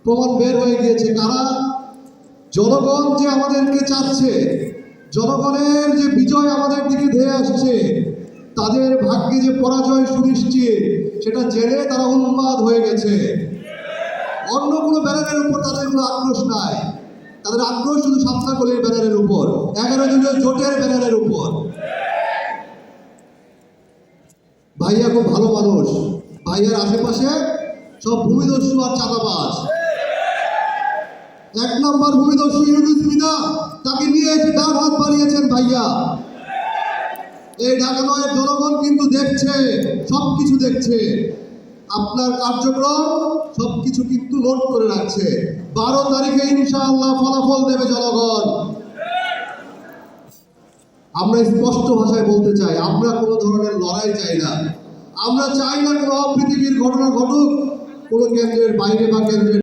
প্রমাণ বের হয়ে গিয়েছে। কারা? জনগণ যে আমাদেরকে চাচ্ছে, জনগণের যে বিজয় আমাদের দিকে ধেয়ে আসছে, তাদের ভাগ্যে যে পরাজয় সুনিশ্চিত সেটা জেনে তারা উন্মাদ হয়ে গেছে। অন্য কোনো ব্যানারের উপর তাদের কোনো আক্রোশ নাই, তাদের আক্রোশ শুধু সাতকাকলির ব্যানারের উপর, 11 দলীয় জোটের ব্যানারের উপর। ভাইয়া খুব ভালো মানুষ, ভাইয়ার আশেপাশে সব ভূমিদস্যু আর চাঁদাবাজ। 1 নম্বর ভূমিদস্যু ইউনুস মিয়া, তাকে নিয়ে এসে ডান হাত বানিয়েছেন ভাইয়া। এই ঢাকা নয়ের জনগণ কিন্তু দেখছে, সবকিছু দেখছে, আপনার কার্যক্রম সবকিছু কিন্তু নোট করে রাখছে। 12 তারিখে ইনশাআল্লাহ ফলাফল দেবে জনগণ। আমরা স্পষ্ট ভাষায় বলতে চাই, আমরা কোনো ধরনের লড়াই চাই না। আমরা চাই না কোনো অপ্রীতিকর ঘটনা ঘটুক কোনো কেন্দ্রের বাইরে বা কেন্দ্রের